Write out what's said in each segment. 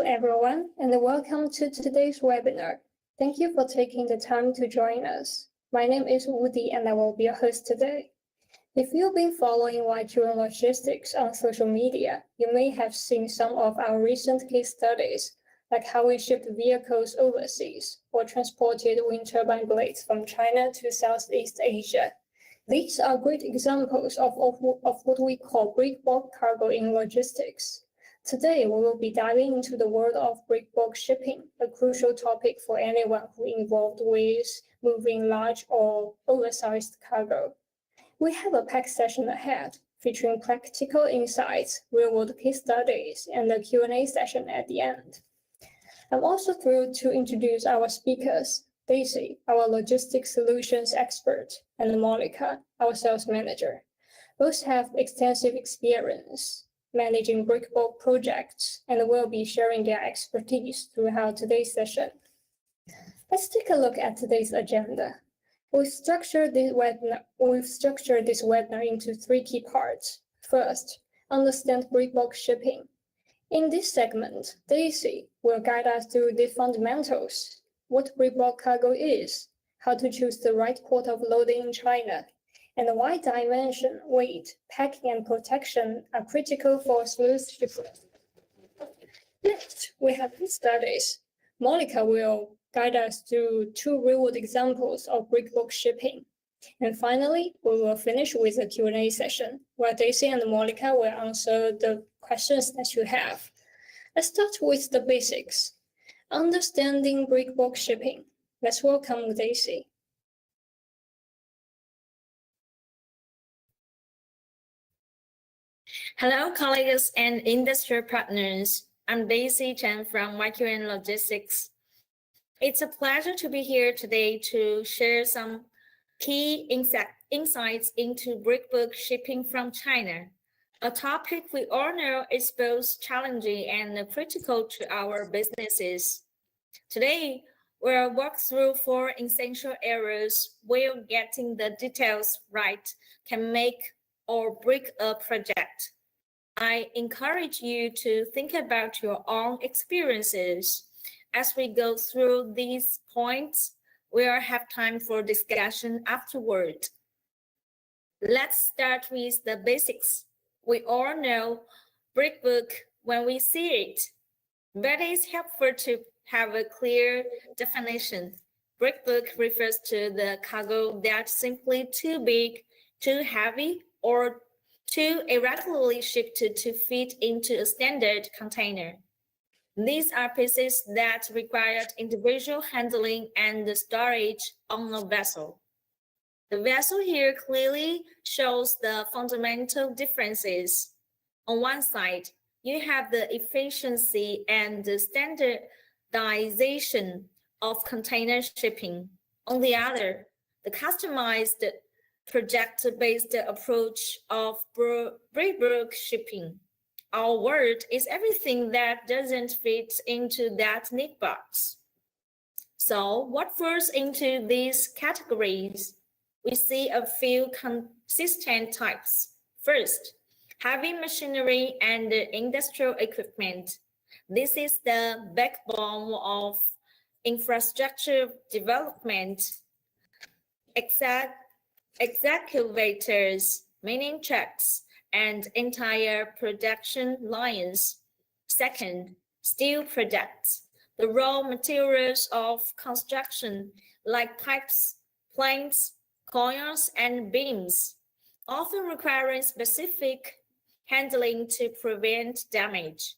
everyone, and welcome to today's webinar. Thank you for taking the time to join us. My name is Woody, and I will be your host today. If you've been following YQN Logistics on social media, you may have seen some of our recent case studies, like how we shipped vehicles overseas or transported wind turbine blades from China to Southeast Asia. These are great examples of what we call breakbulk cargo in logistics. Today, we will be diving into the world of breakbulk shipping, a crucial topic for anyone who involved with moving large or oversized cargo. We have a packed session ahead, featuring practical insights, real-world case studies, and a Q&A session at the end. I'm also thrilled to introduce our speakers, Daisy, our logistics solutions expert, and Monica, our sales manager. Both have extensive experience managing breakbulk projects and will be sharing their expertise throughout today's session. Let's take a look at today's agenda. We've structured this webinar into three key parts. First, understand breakbulk shipping. In this segment, Daisy will guide us through the fundamentals, what breakbulk cargo is, how to choose the right port of loading in China, and why dimension, weight, packing, and protection are critical for smooth shipping. Next, we have case studies. Monica will guide us through two real-world examples of breakbulk shipping. And finally, we will finish with a Q&A session, where Daisy and Monica will answer the questions that you have. Let's start with the basics. Understanding breakbulk shipping. Let's welcome Daisy. Hello, colleagues and industry partners. I'm Daisy Chen from YQN Logistics. It's a pleasure to be here today to share some key insights into breakbulk shipping from China, a topic we all know is both challenging and critical to our businesses. Today, we'll walk through four essential areas where getting the details right can make or break a project. I encourage you to think about your own experiences. As we go through these points, we'll have time for discussion afterward. Let's start with the basics. We all know breakbulk when we see it, but it's helpful to have a clear definition. Breakbulk refers to the cargo that's simply too big, too heavy, or too irregularly shifted to fit into a standard container. These are pieces that require individual handling and storage on a vessel. The vessel here clearly shows the fundamental differences. On one side, you have the efficiency and the standardization of container shipping. On the other, the customized project-based approach of breakbulk shipping. Our word is everything that doesn't fit into that neat box. So what falls into these categories? We see a few consistent types. First, heavy machinery and industrial equipment. This is the backbone of infrastructure development. Excavators, mining trucks, and entire production lines. Second, steel products, the raw materials of construction like pipes, planks, coils, and beams, often requiring specific handling to prevent damage.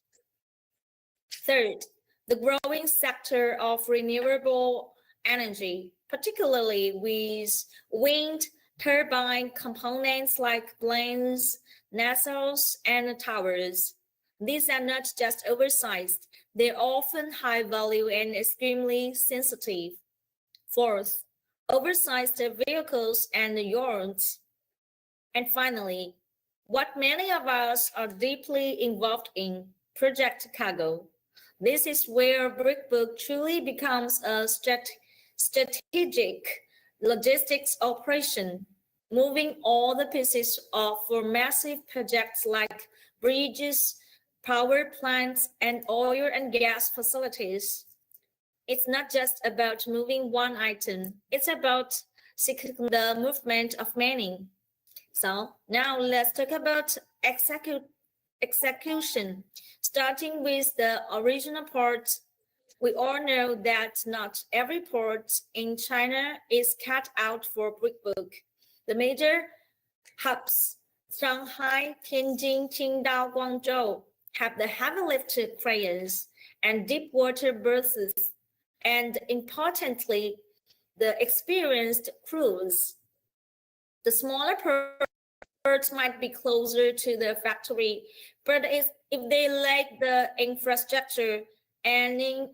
Third, the growing sector of renewable energy, particularly with wind turbine components like blades, nacelles, and towers. These are not just oversized, they're often high value and extremely sensitive. Fourth, oversized vehicles and yachts. And finally, what many of us are deeply involved in, project cargo. This is where breakbulk truly becomes a strategic logistics operation, moving all the pieces for massive projects like bridges, power plants, and oil and gas facilities. It's not just about moving one item, it's about securing the movement of many. So now let's talk about execution. Starting with the original port, we all know that not every port in China is cut out for Breakbulk. The major hubs, Shanghai, Tianjin, Qingdao, Guangzhou, have the heavy lift cranes and deep water berths, and importantly, the experienced crews. The smaller ports might be closer to the factory, but if they lack the infrastructure, any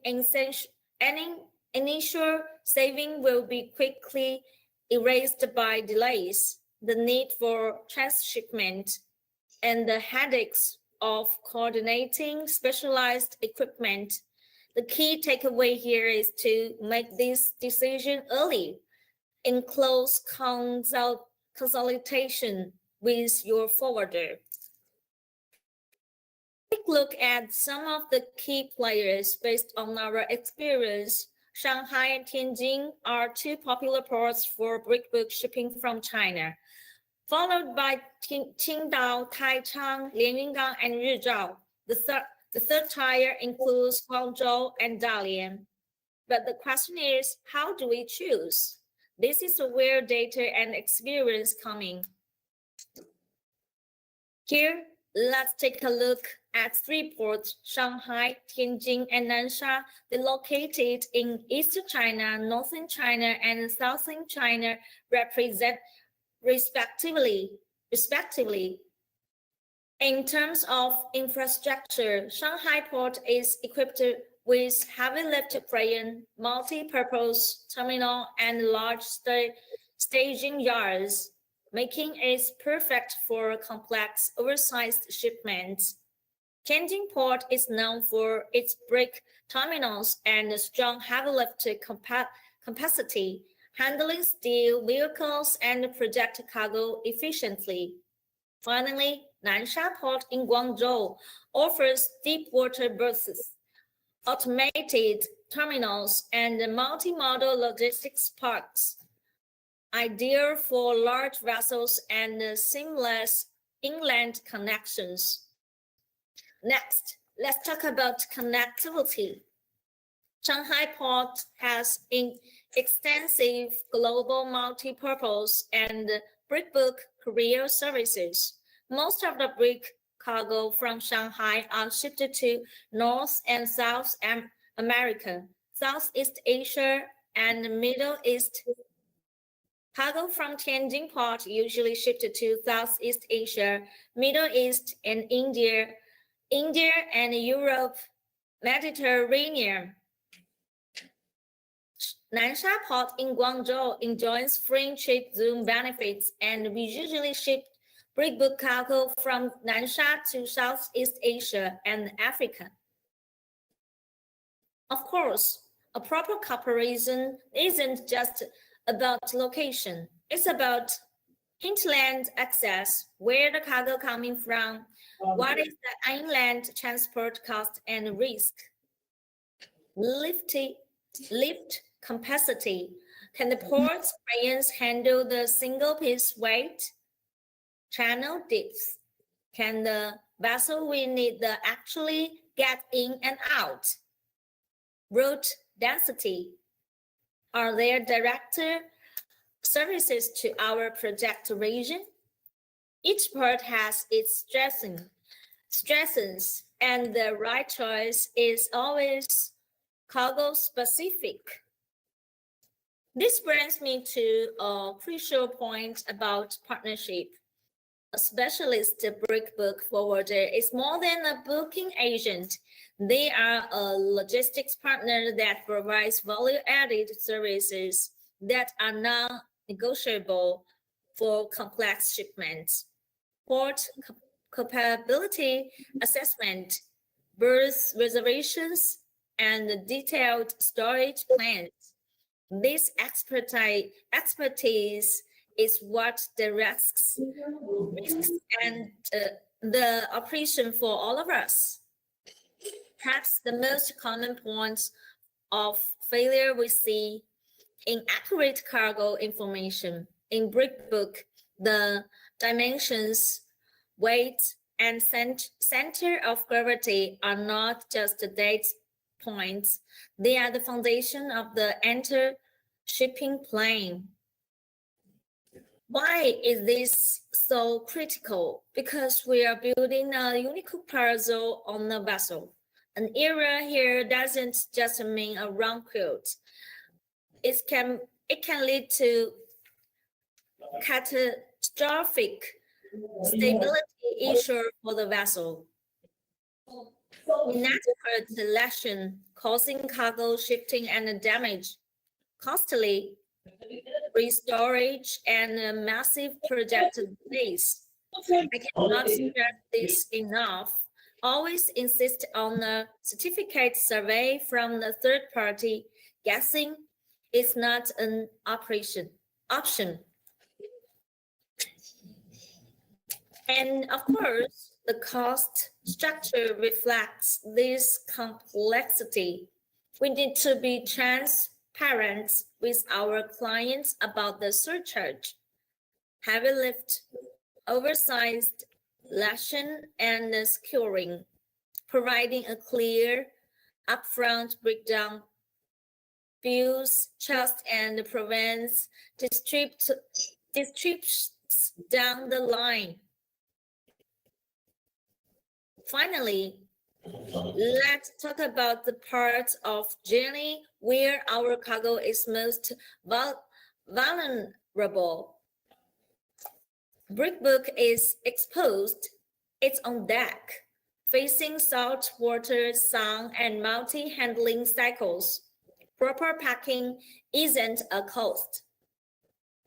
initial saving will be quickly erased by delays, the need for transshipment, and the headaches of coordinating specialized equipment. The key takeaway here is to make this decision early, in close consultation with your forwarder. Take a look at some of the key players based on our experience. Shanghai and Tianjin are two popular ports for Breakbulk shipping from China, followed by Qingdao, Taichang, Lianyungang, and Rizhao. The third tier includes Guangzhou and Dalian. But the question is, how do we choose? This is where data and experience come in. Here, let's take a look at three ports, Shanghai, Tianjin, and Nansha. They're located in Eastern China, Northern China, and Southern China, respectively. In terms of infrastructure, Shanghai Port is equipped with heavy lift crane, multi-purpose terminal, and large staging yards, making it perfect for complex, oversized shipments. Tianjin Port is known for its break terminals and strong heavy lift capacity, handling steel vehicles and project cargo efficiently. Finally, Nansha Port in Guangzhou offers deep water berths, automated terminals, and multimodal logistics parks, ideal for large vessels and seamless inland connections. Next, let's talk about connectivity. Shanghai Port has extensive global multi-purpose and Breakbulk courier services. Most of the break cargo from Shanghai are shipped to North and South America, Southeast Asia, and Middle East. Cargo from Tianjin Port usually shipped to Southeast Asia, Middle East, and India and Europe, Mediterranean. Nansha Port in Guangzhou enjoys free trade zone benefits, and we usually ship Breakbulk cargo from Nansha to Southeast Asia and Africa. Of course, a proper comparison isn't just about location. It's about hinterland access, where the cargo coming from, what is the inland transport cost and risk, lift capacity. Can the port's cranes handle the single piece weight? Channel depth. Can the vessel we need to actually get in and out? Route density. Are there direct services to our project region? Each port has its stresses, and the right choice is always cargo specific. This brings me to a crucial point about partnership. A specialist Breakbulk forwarder is more than a booking agent. They are a logistics partner that provides value-added services that are non-negotiable for complex shipments. Port capability assessment, berth reservations, and detailed storage plans. This expertise is what directs risks and the operation for all of us. Perhaps the most common points of failure we see: inaccurate cargo information. In Breakbulk, the dimensions, weight, and center of gravity are not just the date points, they are the foundation of the entire shipping plane. Why is this so critical? Because we are building a unique parcel on a vessel. An error here doesn't just mean a wrong quote. It can lead to catastrophic stability issue for the vessel. Inadequate selection causing cargo shifting and damage, costly restorage, and massive project delays. I cannot stress this enough. Always insist on a certificate survey from the third party. Guessing is not an option. And of course, the cost structure reflects this complexity. We need to be transparent with our clients about the surcharge, heavy lift, oversized lashing, and skewering, providing a clear upfront breakdown builds trust and prevents disputes down the line. Finally, let's talk about the part of journey where our cargo is most vulnerable. Breakbulk is exposed. It's on deck, facing salt water, sun, and multi-handling cycles. Proper packing isn't a cost.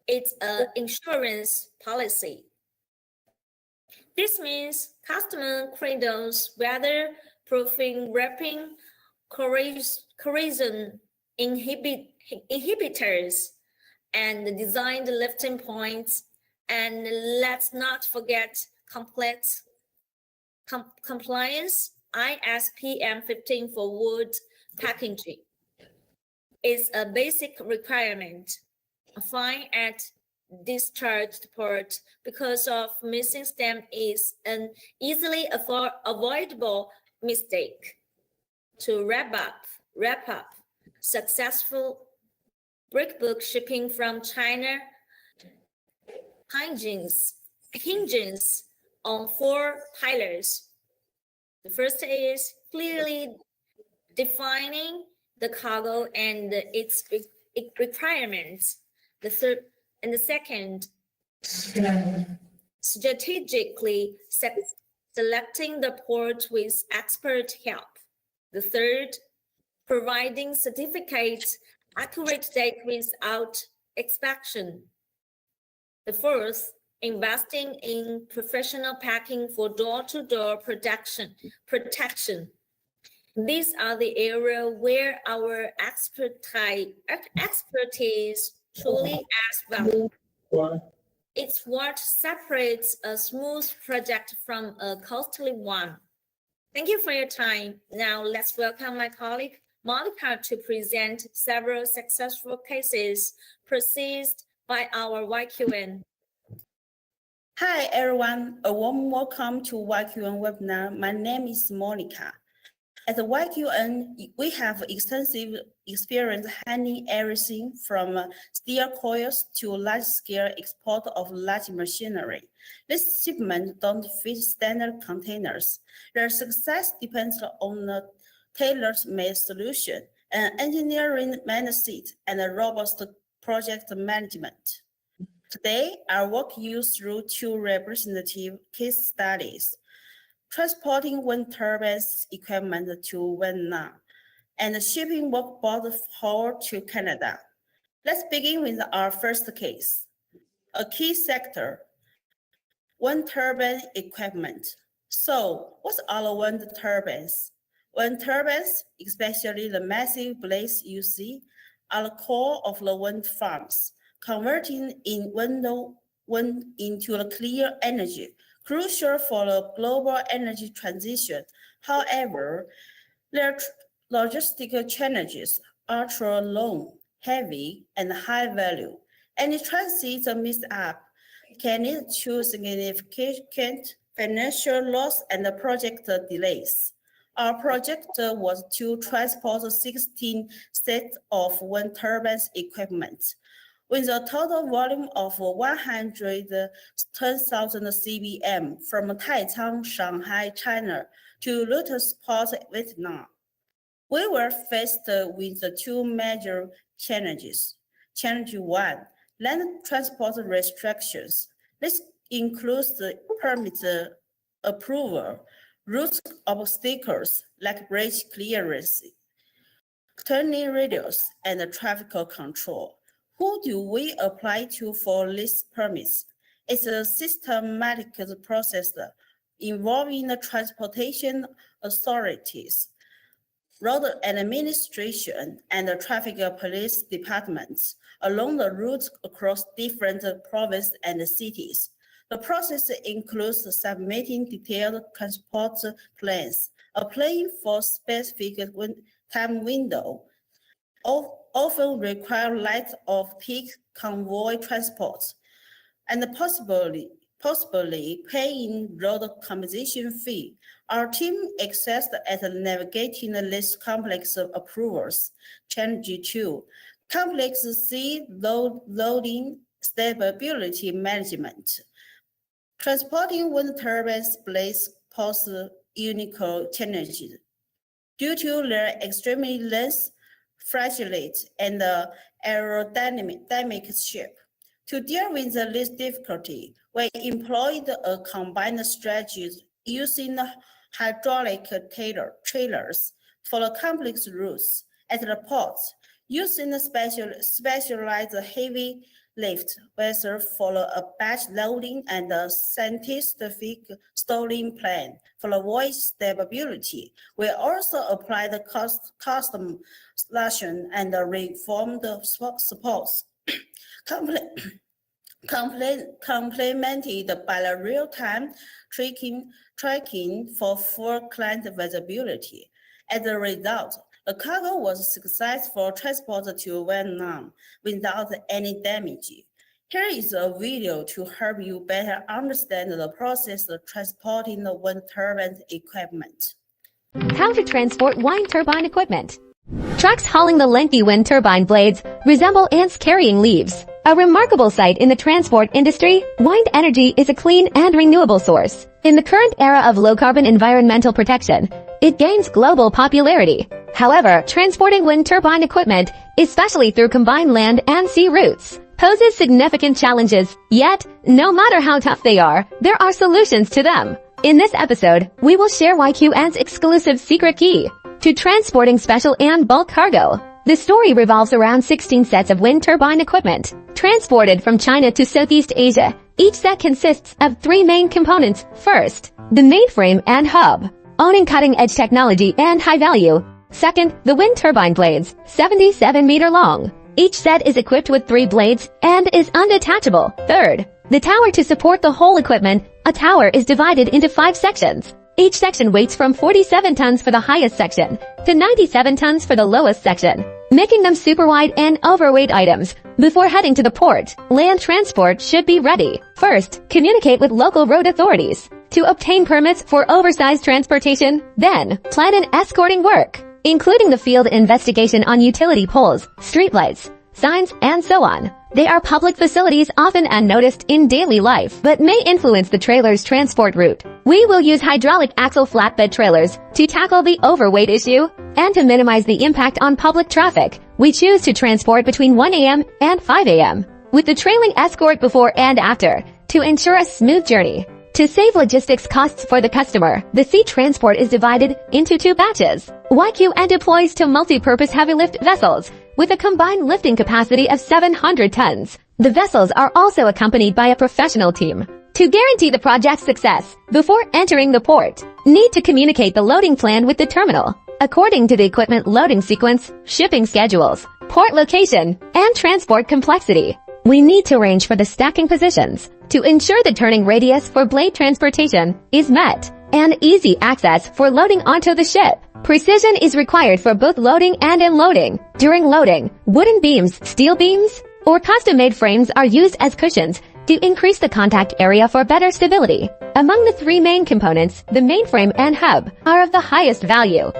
It's an insurance policy. This means customer cradles weatherproofing, wrapping, corrosion inhibitors, and designed lifting points. And let's not forget compliance. ISPM 15 for wood packaging is a basic requirement. A fine at discharged port because of missing stamp is an easily avoidable mistake. To wrap up, successful Breakbulk shipping from China hinges on 4 pillars. The first is clearly defining the cargo and its requirements. The second, strategically selecting the port with expert help. The third, providing certificates accurate date without inspection. The fourth, investing in professional packing for door-to-door protection. These are the areas where our expertise truly adds value. It's what separates a smooth project from a costly one. Thank you for your time. Now let's welcome my colleague Monica to present several successful cases processed by our YQN. Hi everyone, a warm welcome to YQN webinar. My name is Monica. At the YQN, we have extensive experience handling everything from steel coils to large-scale export of large machinery. This shipment don't fit standard containers. Their success depends on a tailor-made solution, an engineering mindset, and a robust project management. Today, I'll walk you through 2 representative case studies: transporting wind turbines equipment to Vietnam and shipping workboard hull to Canada. Let's begin with our first case. A key sector, wind turbine equipment. So, what's our wind turbines? Wind turbines, especially the massive blades you see, are the core of the wind farms, converting wind into a clear energy, crucial for the global energy transition. However, Their logistical challenges are long, heavy, and high value. Any transit mishap can lead to significant financial loss and project delays. Our project was to transport 16 sets of wind turbines equipment, with a total volume of 110,000 CBM from Taicang, Shanghai, China to Lotus Port, Vietnam. We were faced with two major challenges. Challenge 1, land transport restrictions. This includes the permit approval, route obstacles like bridge clearance, turning radius, and traffic control. Who do we apply to for these permits? It's a systematic process involving the transportation authorities, road administration, and the traffic police departments along the route across different provinces and cities. The process includes submitting detailed transport plans, applying for specific time window, often require light of peak convoy transport, and possibly paying road compensation fee. Our team excelled at navigating these complex approvals. Challenge 2, complex sea loading stability management. Transporting wind turbines blades pose unique challenges due to their extremely less fragility and aerodynamic shape. To deal with this difficulty, we employed a combined strategy using hydraulic trailers for the complex routes at the ports, using a specialized heavy lift vessel for a batch loading and a scientific stalling plan for the voice stability. We also applied the custom solution and reformed supports, complemented by the real-time tracking for full client visibility. As a result, the cargo was successfully transported to Vietnam without any damage. Here is a video to help you better understand the process of transporting the wind turbine equipment. How to transport wind turbine equipment. Trucks hauling the lengthy wind turbine blades resemble ants carrying leaves. A remarkable sight in the transport industry, wind energy is a clean and renewable source. In the current era of low-carbon environmental protection, it gains global popularity. However, transporting wind turbine equipment, especially through combined land and sea routes, poses significant challenges. Yet, no matter how tough they are, there are solutions to them. In this episode, we will share YQN's exclusive secret key to transporting special and bulk cargo. The story revolves around 16 sets of wind turbine equipment, transported from China to Southeast Asia. Each set consists of 3 main components. First, the mainframe and hub, owning cutting-edge technology and high value. Second, the wind turbine blades, 77 meter long. Each set is equipped with 3 blades and is undetachable. Third, the tower to support the whole equipment. A tower is divided into 5 sections. Each section weighs from 47 tons for the highest section to 97 tons for the lowest section, making them super wide and overweight items. Before heading to the port, land transport should be ready. First, communicate with local road authorities to obtain permits for oversized transportation. Then, plan an escorting work, including the field investigation on utility poles, streetlights, signs, and so on. They are public facilities often unnoticed in daily life, but may influence the trailer's transport route. We will use hydraulic axle flatbed trailers to tackle the overweight issue, and to minimize the impact on public traffic, we choose to transport between 1 a.m. and 5 a.m. with the trailing escort before and after to ensure a smooth journey. To save logistics costs for the customer, the sea transport is divided into 2 batches. YQN deploys to multi-purpose heavy lift vessels with a combined lifting capacity of 700 tons. The vessels are also accompanied by a professional team. To guarantee the project's success, before entering the port, need to communicate the loading plan with the terminal, according to the equipment loading sequence, shipping schedules, port location, and transport complexity. We need to arrange for the stacking positions to ensure the turning radius for blade transportation is met and easy access for loading onto the ship. Precision is required for both loading and unloading. During loading, wooden beams, steel beams, or custom-made frames are used as cushions to increase the contact area for better stability. Among the three main components, the mainframe and hub are of the highest value,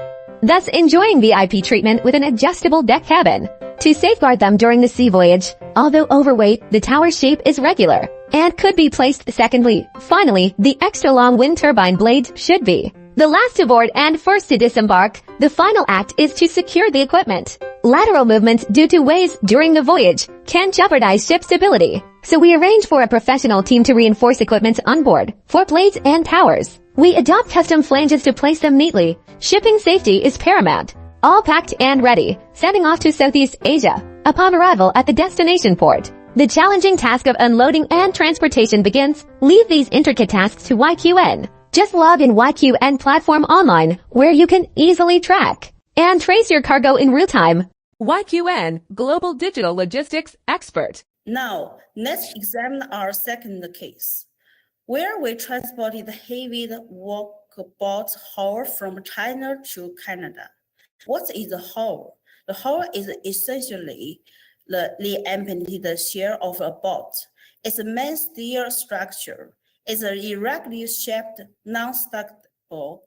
thus enjoying VIP treatment with an adjustable deck cabin. To safeguard them during the sea voyage, although overweight, the tower shape is regular and could be placed secondly. Finally, the extra long wind turbine blades should be the last to board and first to disembark. The final act is to secure the equipment. Lateral movements due to waves during the voyage can jeopardize ship stability, so we arrange for a professional team to reinforce equipment on board for blades and towers. We adopt custom flanges to place them neatly. Shipping safety is paramount. All packed and ready, sending off to Southeast Asia. Upon arrival at the destination port, the challenging task of unloading and transportation begins. Leave these intricate tasks to YQN. Just log in YQN platform online, where you can easily track and trace your cargo in real time. YQN, Global Digital Logistics Expert. Now, let's examine our second case, where we transported heavy workboat hull from China to Canada. What is the hull? The hull is essentially the emptied shell of a boat. Its main steel structure is an irregularly shaped, non-stackable,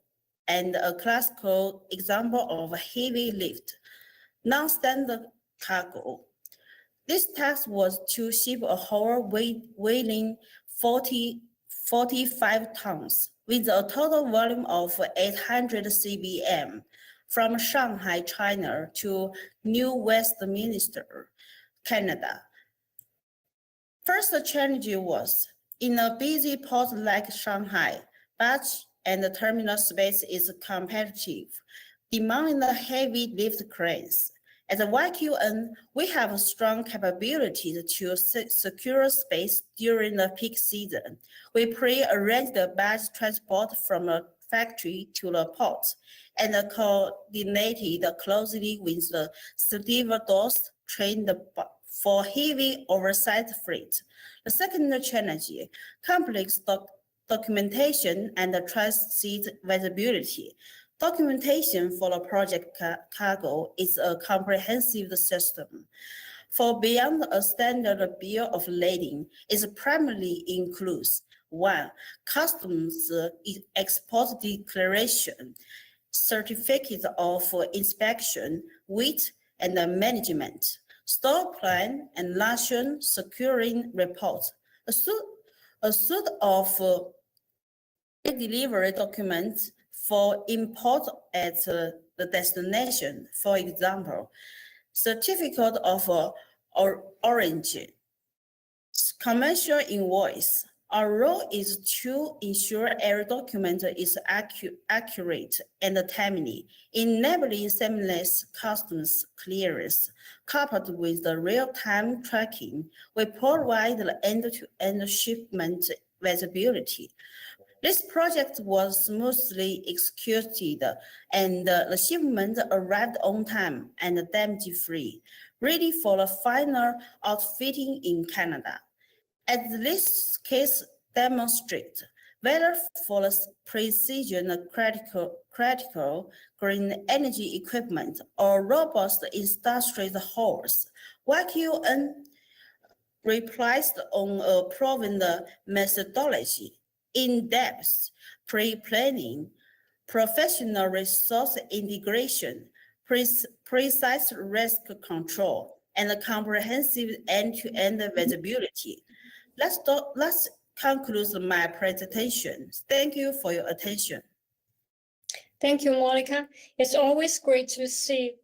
and a classical example of heavy lift, non-standard cargo. This task was to ship a hull weighing 45 tons, with a total volume of 800 cbm, from Shanghai, China to New Westminster, Canada. First challenge was, in a busy port like Shanghai, batch and terminal space is competitive, demanding heavy lift cranes. At YQN, we have strong capabilities to secure space during the peak season. We pre-arrange the batch transport from the factory to the port and coordinated closely with the stevedores trained for heavy oversized freight. The second challenge, complex documentation and transit visibility. Documentation for the project cargo is a comprehensive system. For beyond a standard bill of lading, it primarily includes 1. Customs export declaration, certificate of inspection, weight and management, store plan and ration securing reports, a suite of delivery documents for import at the destination. For example, certificate of origin, commercial invoice. Our role is to ensure every document is accurate and timely, enabling seamless customs clearance. Coupled with the real-time tracking, we provide the end-to-end shipment visibility. This project was smoothly executed, and the shipment arrived on time and damage-free, ready for the final outfitting in Canada. As this case demonstrates, whether for the precision critical green energy equipment or robust industrial hulls, YQN relies on a proven methodology, in-depth pre-planning, professional resource integration, precise risk control, and comprehensive end-to-end visibility. Let's conclude my presentation. Thank you for your attention. Thank you, Monica. It's always great to see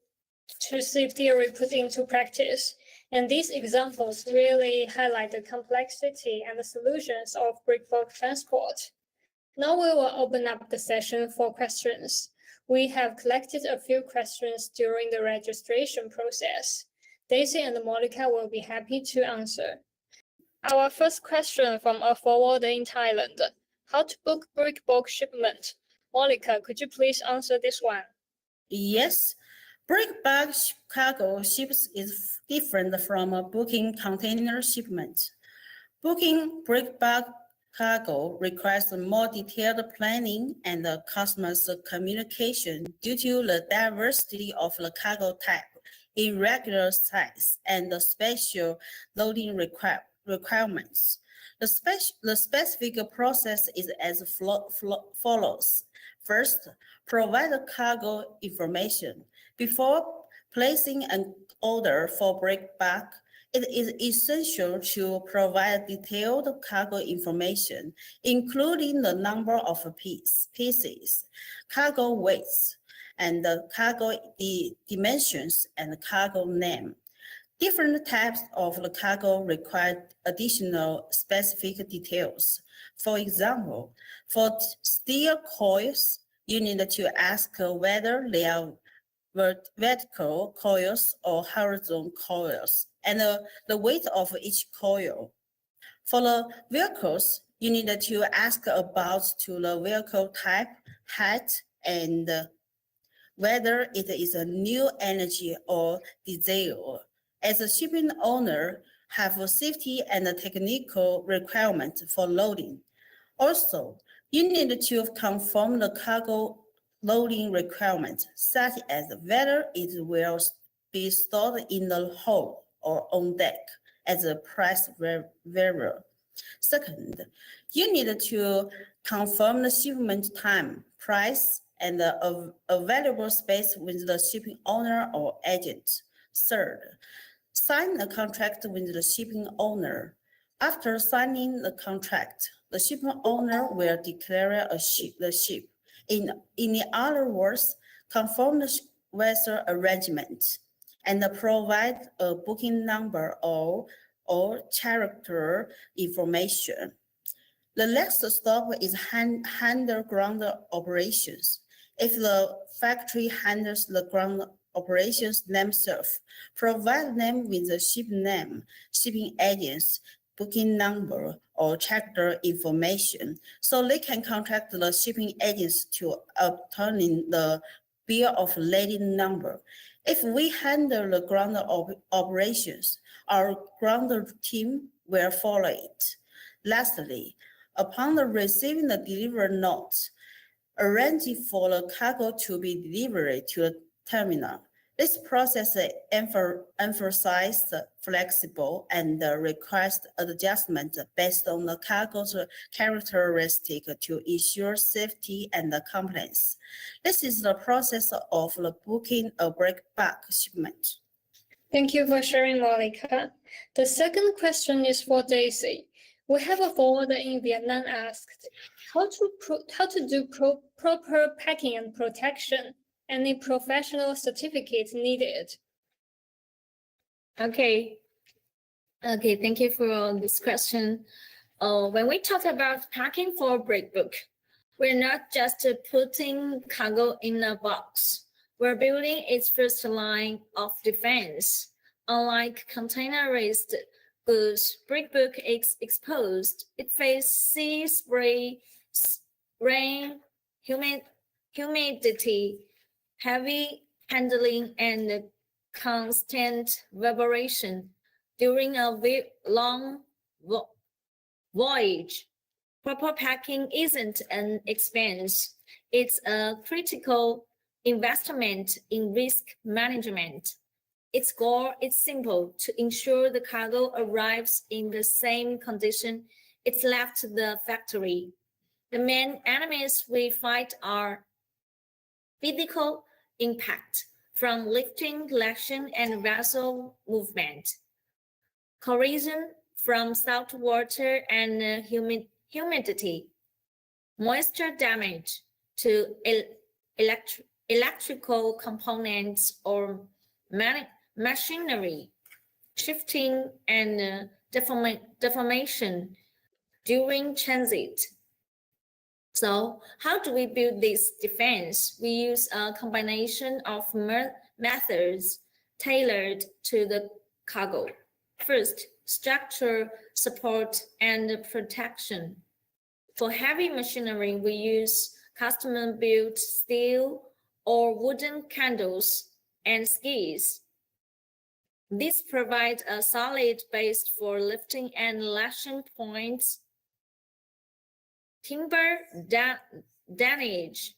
theory put into practice. And these examples really highlight the complexity and the solutions of breakbulk transport. Now we will open up the session for questions. We have collected a few questions during the registration process. Daisy and Monica will be happy to answer. Our first question from a forwarder in Thailand. How to book breakbulk shipment? Monica, could you please answer this one? Yes. Breakbulk cargo ships is different from booking container shipment. Booking breakbulk cargo requires more detailed planning and the customer's communication due to the diversity of the cargo type, irregular size, and the special loading requirements. The specific process is as follows. First, provide the cargo information. Before placing an order for breakbulk, it is essential to provide detailed cargo information, including the number of pieces, cargo weights, and the cargo dimensions and cargo name. Different types of the cargo require additional specific details. For example, for steel coils, you need to ask whether they are vertical coils or horizontal coils, and the weight of each coil. For the vehicles, you need to ask about the vehicle type, height, and whether it is a new energy or diesel. As a shipping owner, have a safety and a technical requirement for loading. Also, you need to confirm the cargo loading requirements, such as whether it will be stored in the hold or on deck as a price variable. Second, you need to confirm the shipment time, price, and the available space with the shipping owner or agent. Third, sign a contract with the shipping owner. After signing the contract, the shipping owner will declare the ship. In other words, confirm the vessel arrangement and provide a booking number or character information. The next stop is handle ground operations. If the factory handles the ground operations themselves, provide them with the ship name, shipping agents, booking number, or character information, so they can contact the shipping agents to obtain the bill of lading number. If we handle the ground operations, our ground team will follow it. Lastly, upon receiving the delivery note, arrange for the cargo to be delivered to the terminal. This process emphasizes flexible and requires adjustment based on the cargo's characteristic to ensure safety and compliance. This is the process of the booking a breakbulk shipment. Thank you for sharing, Monica. The second question is for Daisy. We have a forwarder in Vietnam asked, how to do proper packing and protection? Any professional certificates needed? Okay, thank you for this question. When we talk about packing for Breakbulk, we're not just putting cargo in a box. We're building its first line of defense. Unlike containerized goods, Breakbulk is exposed. It faces sea spray, rain, humidity, heavy handling, and constant vibration during a long voyage. Proper packing isn't an expense. It's a critical investment in risk management. Its goal is simple: to ensure the cargo arrives in the same condition it left the factory. The main enemies we fight are physical impact from lifting, collection, and vessel movement, corrosion from salt water and humidity, moisture damage to electrical components or machinery, shifting and deformation during transit. So how do we build this defense? We use a combination of methods tailored to the cargo. First, structure, support, and protection. For heavy machinery, we use custom-built steel or wooden candles and skis. This provides a solid base for lifting and lashing points. timber damage.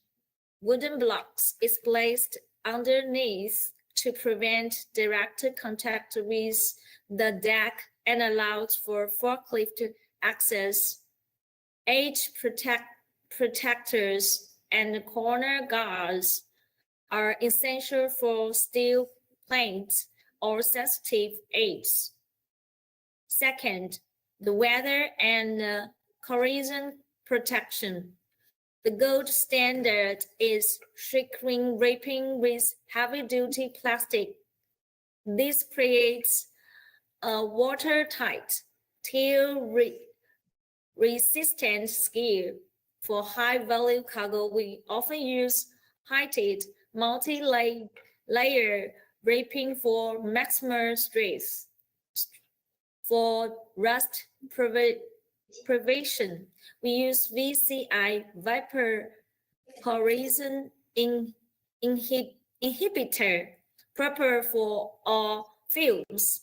Wooden blocks is placed underneath to prevent direct contact with the deck and allows for forklift access. Edge protectors and corner guards are essential for steel plates or sensitive edges. Second, the weather and corrosion protection. The gold standard is shrink wrapping with heavy-duty plastic. This creates a watertight, tear-resistant skill. For high-value cargo, we often use heighted, multi-layer wrapping for maximum stress. For rust prevention, we use VCI vapor corrosion inhibitor, proper for all fuels.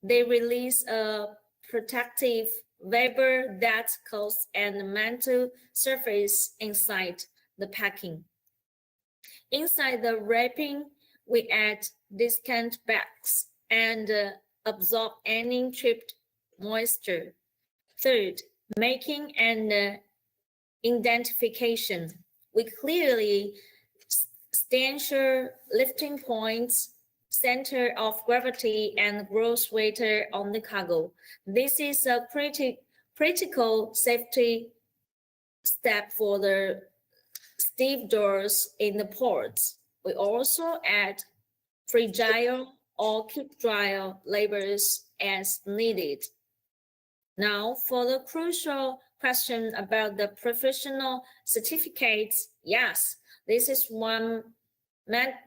They release a protective vapor that coats and mantle surface inside the packing. Inside the wrapping, we add discount bags and absorb any trapped moisture. Third, making and identification. We clearly stanchion lifting points, center of gravity, and gross weight on the cargo. This is a critical safety step for the steel doors in the ports. We also add fragile or keep dry labels as needed. Now, for the crucial question about the professional certificates, yes, this is one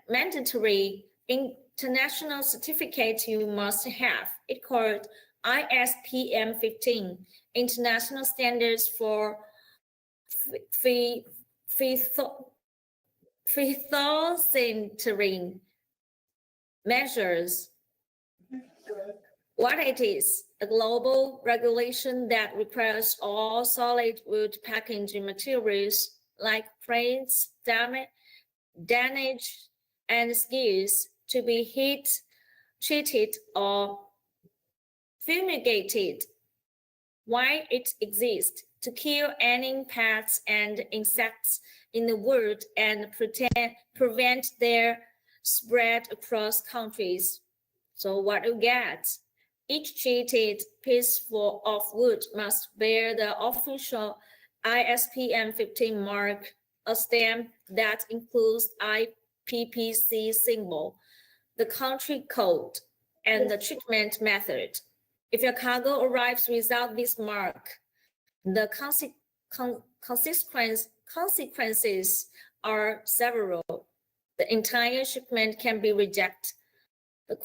mandatory international certificate you must have. It's called ISPM 15, International Standards for phytosanitary measures. What it is, a global regulation that requires all solid wood packaging materials like plates, damage, and skins to be heat treated or fumigated. Why it exists? To kill any pests and insects in the wood and prevent their spread across countries. So what you get? Each treated piece of wood must bear the official ISPM 15 mark, a stamp that includes IPPC symbol, the country code, and the treatment method. If your cargo arrives without this mark, the consequences are several. The entire shipment can be rejected. The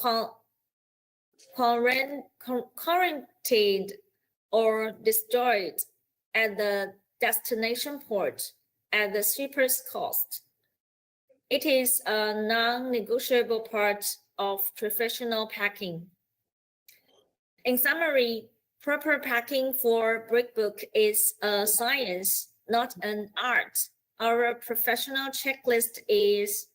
quarantined or destroyed at the destination port at the shipper's cost. It is a non-negotiable part of professional packing. In summary, proper packing for Breakbulk is a science, not an art. Our professional checklist is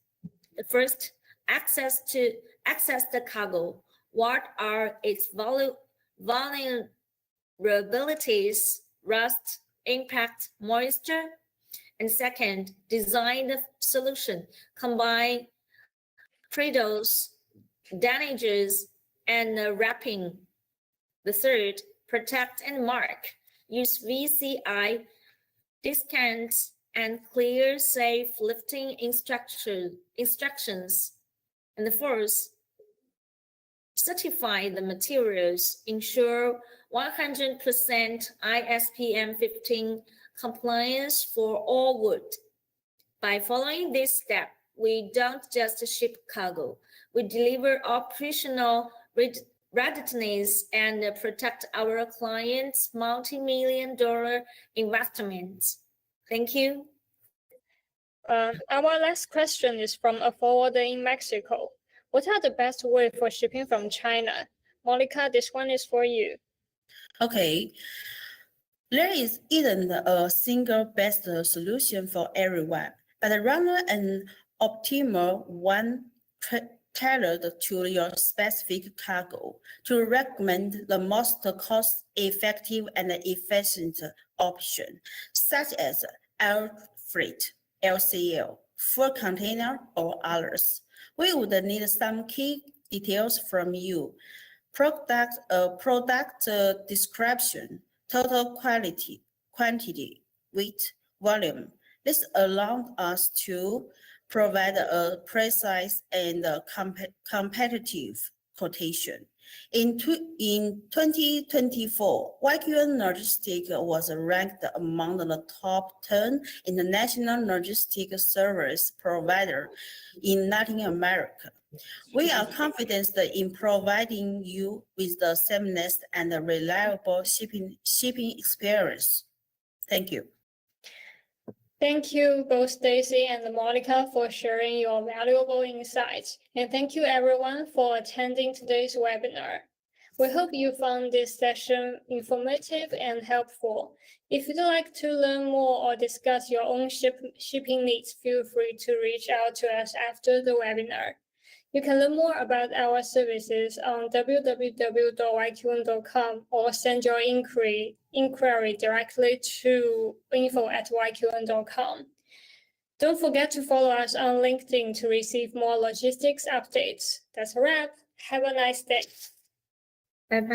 the first, access the cargo. What are its vulnerabilities, rust, impact, moisture? And second, design the solution, combine cradles, damages, and wrapping. The third, protect and mark. Use VCI, discounts, and clear, safe lifting instructions. And the fourth, certify the materials, ensure 100% ISPM 15 compliance for all wood. By following this step, we don't just ship cargo, we deliver operational readiness and protect our clients' multi-million-dollar investments. Thank you. Our last question is from a forwarder in Mexico. What are the best ways for shipping from China? Monica, this one is for you. Okay. There isn't a single best solution for everyone, but rather an optimal one tailored to your specific cargo to recommend the most cost-effective and efficient option, such as air freight, LCL, full container, or others. We would need some key details from you. Product description, total quantity, weight, volume. This allows us to provide a precise and competitive quotation. In 2024, YQN Logistics was ranked among the top 10 international logistics service providers in Latin America. We are confident in providing you with the seamless and reliable shipping experience. Thank you. Thank you both Stacy and Monica for sharing your valuable insights. And thank you everyone for attending today's webinar. We hope you found this session informative and helpful. If you'd like to learn more or discuss your own shipping needs, feel free to reach out to us after the webinar. You can learn more about our services on www.yqn.com or send your inquiry directly to info@yqn.com. Don't forget to follow us on LinkedIn to receive more logistics updates. That's a wrap. Have a nice day. Bye-bye.